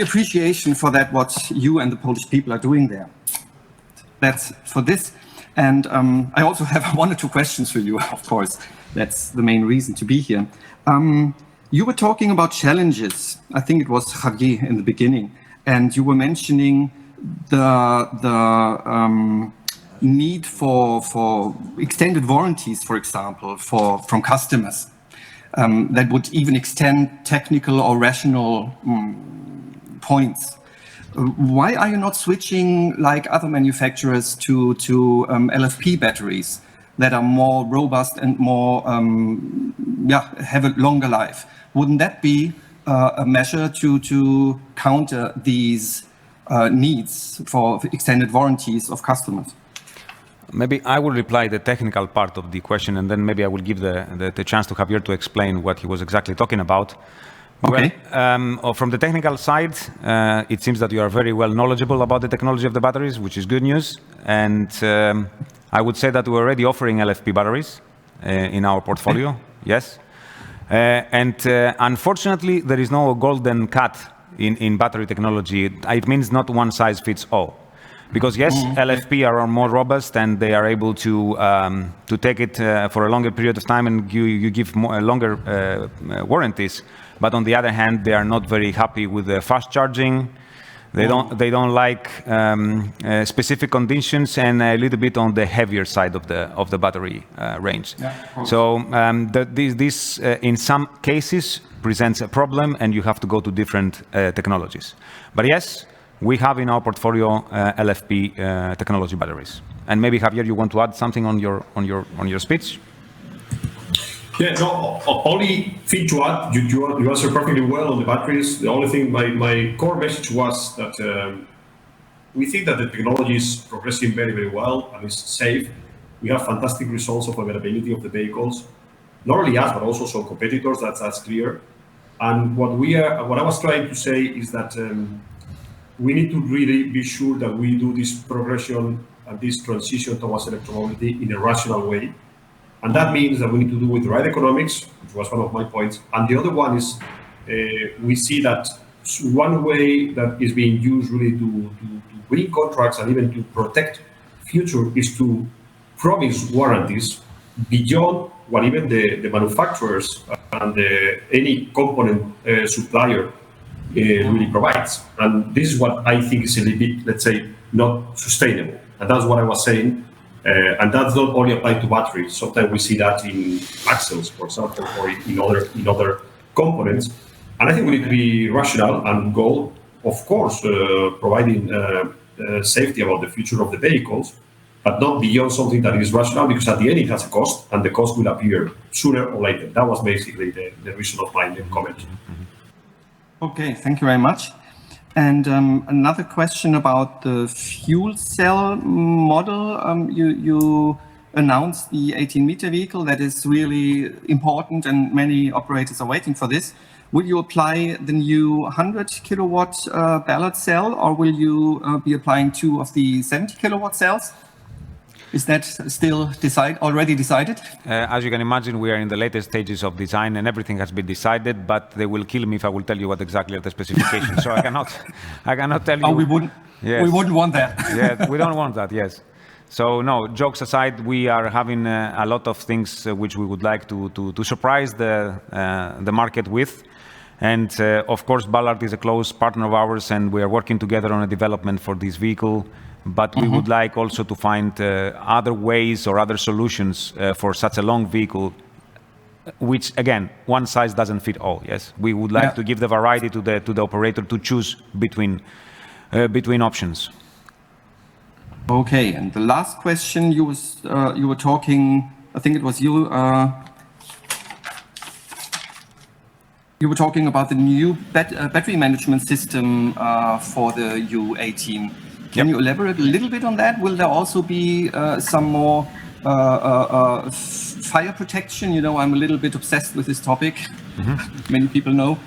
appreciation for that, what you and the Polish people are doing there. That's for this. And I also have 1 or 2 questions for you, of course. That's the main reason to be here. You were talking about challenges. I think it was Javier in the beginning. And you were mentioning the need for extended warranties, for example, from customers. That would even extend technical or rational points. Why are you not switching, like other manufacturers, to LFP batteries that are more robust and more, have a longer life? Wouldn't that be a measure to counter these needs for extended warranties of customers? Maybe I will reply the technical part of the question, and then maybe I will give the chance to Javier to explain what he was exactly talking about. Okay. Well, from the technical side, it seems that you are very well knowledgeable about the technology of the batteries, which is good news. And I would say that we're already offering LFP batteries in our portfolio, yes. And unfortunately, there is no golden cut in battery technology. It means not one size fits all. Because yes, LFP are more robust and they are able to take it for a longer period of time, and you give longer warranties. But on the other hand, they are not very happy with the fast charging. They don't like specific conditions, and a little bit on the heavier side of the battery range. Yeah, so this in some cases presents a problem, and you have to go to different technologies. But yes, we have in our portfolio LFP technology batteries. And maybe Javier, you want to add something on your speech? Yeah, no, only thing to add, you answered perfectly well on the batteries. The only thing, my core message was that we think that the technology is progressing very, very well and it's safe. We have fantastic results of availability of the vehicles. Not only us, but also some competitors, that's clear. And what I was trying to say is that we need to really be sure that we do this progression and this transition towards electromobility in a rational way. And that means that we need to do with the right economics, which was one of my points. And the other one is we see that one way that is being used really to win contracts and even to protect future is to promise warranties beyond what even the manufacturers and any component supplier really provides. And this is what I think is a little bit, let's say, not sustainable. And that's what I was saying. And that's not only applied to batteries. Sometimes we see that in axles, for example, or in other components. And I think we need to be rational and go, of course, providing safety about the future of the vehicles, but not beyond something that is rational, because at the end it has a cost, and the cost will appear sooner or later. That was basically the reason of my comment. Okay, thank you very much. And another question about the fuel cell model. You announced the 18-meter vehicle. That is really important, and many operators are waiting for this. Will you apply the new 100 kilowatt ballard cell, or will you be applying 2 of the 70 kilowatt cells? Is that still already decided? As you can imagine, we are in the latest stages of design, and everything has been decided, but they will kill me if I will tell you what exactly are the specifications. So I cannot tell you. Oh, we wouldn't. Yes. We wouldn't want that. Yeah, we don't want that. Yes. So no, jokes aside, we are having a lot of things which we would like to surprise the market with. And of course, Ballard is a close partner of ours, and we are working together on a development for this vehicle. But we would like also to find other ways or other solutions for such a long vehicle, which again, one size doesn't fit all. Yes, we would like to give the variety to the operator to choose between options. Okay, and the last question, you were talking. I think it was you. You were talking about the new battery management system for the U18. Can you elaborate a little bit on that? Will there also be some more fire protection? You know, I'm a little bit obsessed with this topic. Many people know.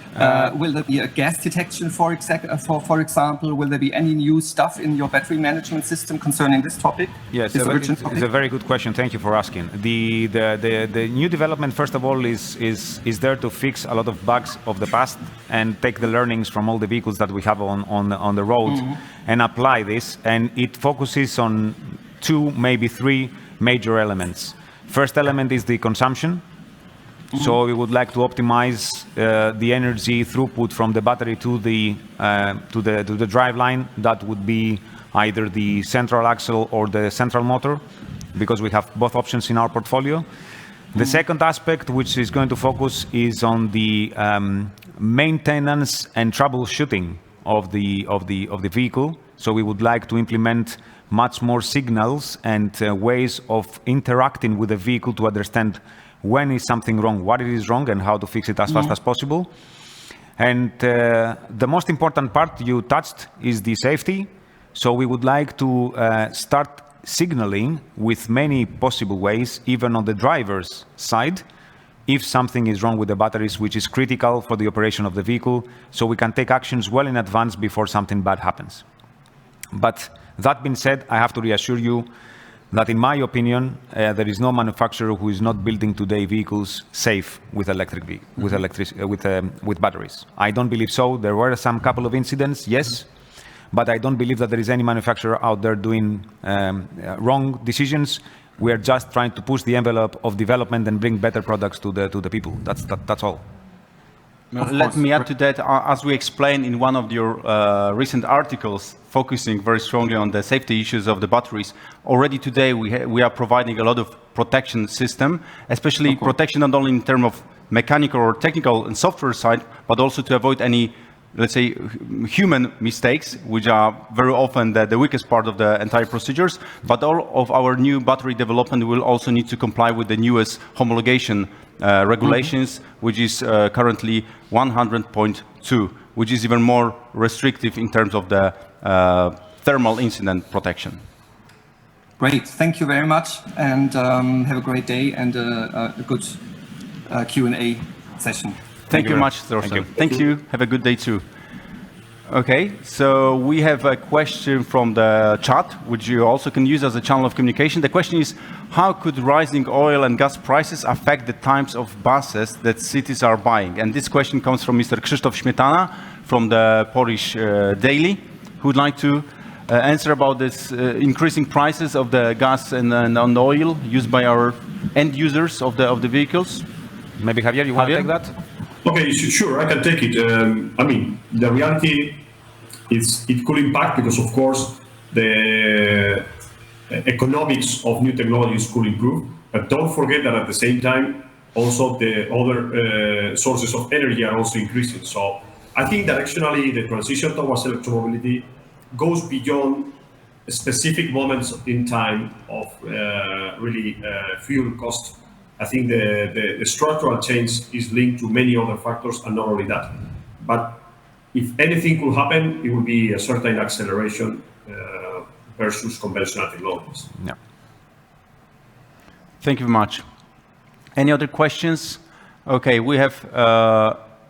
Will there be a gas detection, for example? Will there be any new stuff in your battery management system concerning this topic? Yes, it's a very good question. Thank you for asking. The new development, first of all, is there to fix a lot of bugs of the past and take the learnings from all the vehicles that we have on the road and apply this. And it focuses on 2, maybe 3 major elements. First element is the consumption. So we would like to optimize the energy throughput from the battery to the driveline. That would be either the central axle or the central motor, because we have both options in our portfolio. The second aspect, which is going to focus, is on the maintenance and troubleshooting of the vehicle. So we would like to implement much more signals and ways of interacting with the vehicle to understand when is something wrong, what it is wrong, and how to fix it as fast as possible. And the most important part you touched is the safety. So we would like to start signaling with many possible ways, even on the driver's side, if something is wrong with the batteries, which is critical for the operation of the vehicle, so we can take actions well in advance before something bad happens. But that being said, I have to reassure you that in my opinion, there is no manufacturer who is not building today vehicles safe with with batteries. I don't believe so. There were some couple of incidents, yes, but I don't believe that there is any manufacturer out there doing wrong decisions. We are just trying to push the envelope of development and bring better products to the people. That's all. Let me add to that, as we explained in one of your recent articles, focusing very strongly on the safety issues of the batteries. Already today, we are providing a lot of protection system, especially protection not only in terms of mechanical or technical and software side, but also to avoid any, let's say, human mistakes, which are very often the weakest part of the entire procedures. But all of our new battery development will also need to comply with the newest homologation regulations, which is currently 100.2, which is even more restrictive in terms of the thermal incident protection. Great, thank you very much, and have a great day and a good Q&A session. Thank you much, Thorsten. Thank you. Have a good day too. Okay, so we have a question from the chat, which you also can use as a channel of communication. The question is, how could rising oil and gas prices affect the types of buses that cities are buying? And this question comes from Mr. Krzysztof Śmietana from the Polish Daily, who would like to answer about this increasing prices of the gas and on the oil used by our end users of the vehicles. Maybe Javier, you want to take that? Okay, sure, I can take it. I mean, the reality is it could impact because, of course, the economics of new technologies could improve. But don't forget that at the same time, also the other sources of energy are also increasing. So I think directionally the transition towards electromobility goes beyond specific moments in time of really fuel cost. I think the structural change is linked to many other factors and not only that. But if anything could happen, it would be a certain acceleration versus conventional technologies. Yeah. Thank you very much. Any other questions? Okay, we have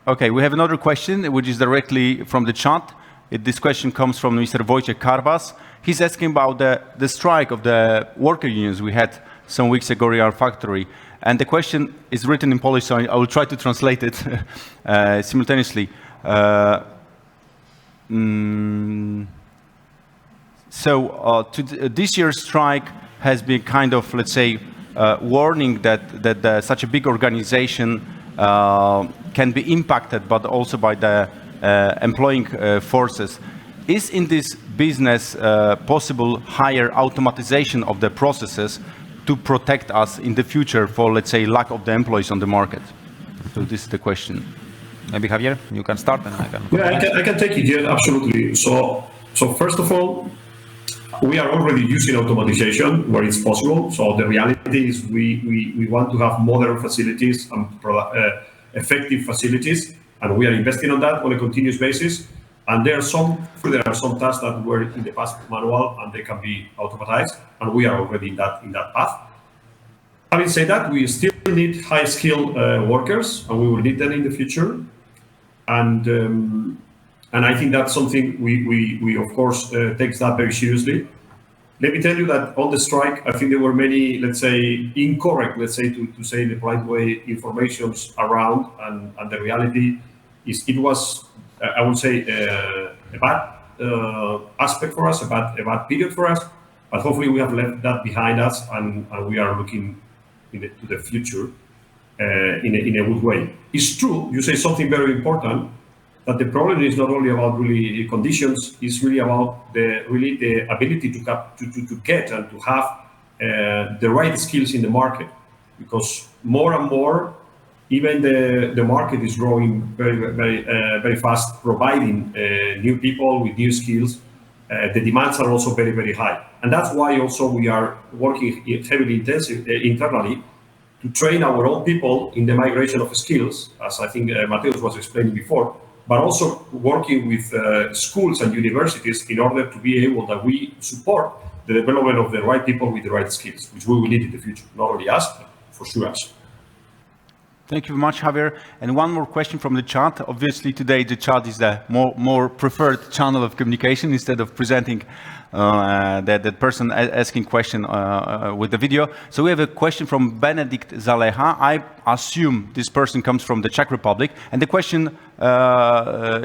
another question, which is directly from the chat. This question comes from Mr. Wojciech Karbas. He's asking about the strike of the worker unions we had some weeks ago in our factory. And the question is written in Polish, so I will try to translate it simultaneously. This year's strike has been kind of, let's say, warning that such a big organization can be impacted, but also by the employing forces. Is in this business possible higher automatization of the processes to protect us in the future for, let's say, lack of the employees on the market? So this is the question. Maybe Javier, you can start and I can. Yeah, I can take it. Yeah, absolutely. So first of all, we are already using automatization where it's possible. So the reality is we want to have modern facilities and effective facilities, and we are investing on that on a continuous basis. And there are some tasks that were in the past manual and they can be automatized, and we are already in that path. Having said that, we still need high-skilled workers, and we will need them in the future. And I think that's something we of course takes that very seriously. Let me tell you that on the strike, I think there were many, let's say, incorrect, let's say, to say the polite way, informations around, and the reality is it was, I would say, a bad aspect for us, a bad period for us, but hopefully we have left that behind us, and we are looking to the future in a good way. It's true, you say something very important, that the problem is not only about really conditions, it's really about the ability to get and to have the right skills in the market, because more and more, even the market is growing very fast, providing new people with new skills. The demands are also very high, and that's why also we are working heavily internally to train our own people in the migration of skills, as I think Mateusz was explaining before, but also working with schools and universities in order to be able that we support the development of the right people with the right skills, which we will need in the future, not only us, but for sure us. Thank you very much, Javier. And one more question from the chat. Obviously, today the chat is the more preferred channel of communication instead of presenting that person asking question with the video. So we have a question from Benedikt Zalecha. I assume this person comes from the Czech Republic. And the question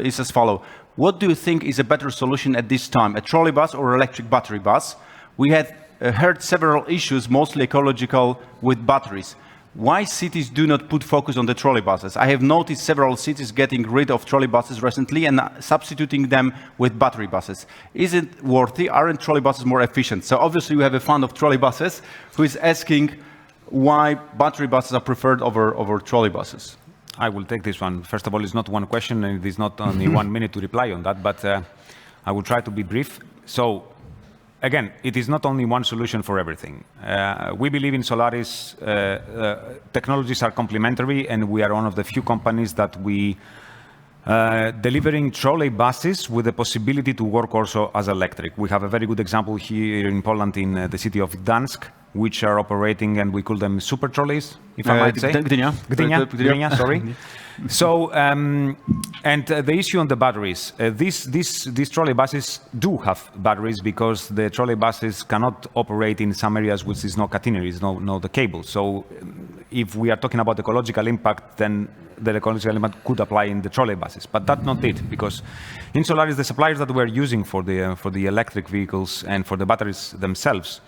is as follows. What do you think is a better solution at this time, a trolley bus or electric battery bus? We had heard several issues, mostly ecological, with batteries. Why cities do not put focus on the trolley buses? I have noticed several cities getting rid of trolley buses recently and substituting them with battery buses. Is it worthy? Aren't trolley buses more efficient? So obviously we have a fan of trolley buses who is asking why battery buses are preferred over trolley buses. I will take this one. First of all, it's not one question and it is not only 1 minute to reply on that, but I will try to be brief. So again, it is not only one solution for everything. We believe in Solaris, technologies are complementary, and we are one of the few companies that we delivering trolley buses with the possibility to work also as electric. We have a very good example here in Poland, in the city of Gdańsk, which are operating, and we call them super trolleys, if I might say. Gdynia, sorry. So, and the issue on the batteries, these trolley buses do have batteries because the trolley buses cannot operate in some areas which is no catenaries, no the cable. So if we are talking about ecological impact, then the ecological impact could apply in the trolley buses, but that's not it, because in Solaris, the suppliers that we're using for the electric vehicles and for the batteries themselves,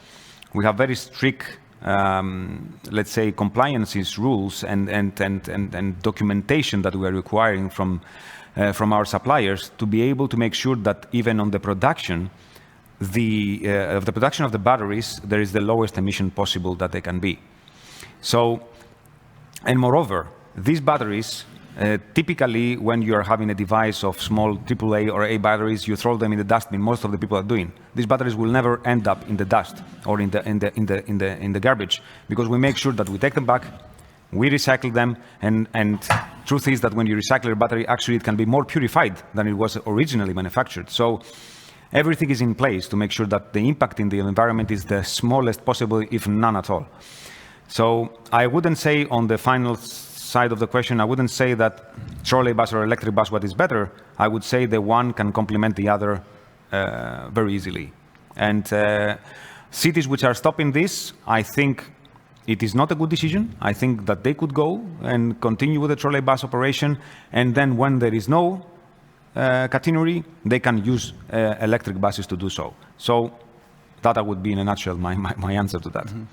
we have very strict let's say, compliances rules and documentation that we are requiring from our suppliers to be able to make sure that even on the production, of the production of the batteries, there is the lowest emission possible that they can be. So, and moreover, these batteries, typically when you are having a device of small AAA or A batteries, you throw them in the dustbin. Most of the people are doing. These batteries will never end up in the dust or in the garbage, because we make sure that we take them back, we recycle them, and truth is that when you recycle a battery, actually it can be more purified than it was originally manufactured. So everything is in place to make sure that the impact in the environment is the smallest possible, if none at all. So I wouldn't say on the final side of the question, I wouldn't say that trolley bus or electric bus, what is better. I would say the one can complement the other very easily. And cities which are stopping this, I think it is not a good decision. I think that they could go and continue with the trolley bus operation, and then when there is no catenary, they can use electric buses to do so. So that would be in a nutshell my answer to that. Mm-hmm.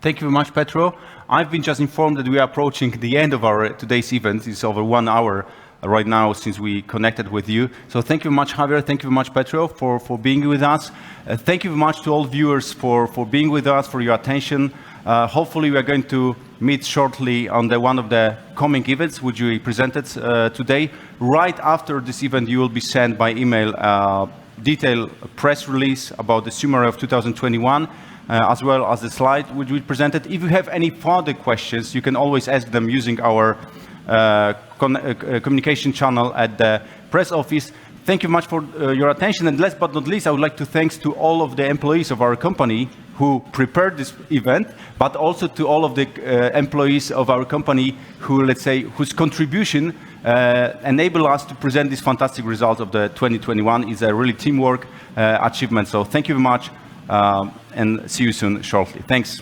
Thank you very much, Petro. I've been just informed that we are approaching the end of our today's event. It's over 1 hour right now since we connected with you. So thank you very much, Javier. Thank you very much, Petro, for being with us. Thank you very much to all viewers for being with us, for your attention. Hopefully we are going to meet shortly on one of the coming events which we presented today. Right after this event, you will be sent by email detailed press release about the summary of 2021, as well as the slide which we presented. If you have any further questions, you can always ask them using our communication channel at the press office. Thank you much for your attention, and last but not least, I would like to thank to all of the employees of our company who prepared this event, but also to all of the employees of our company who, let's say, whose contribution enable us to present these fantastic results of the 2021. Is a really teamwork achievement. So thank you very much, and see you soon shortly. Thanks.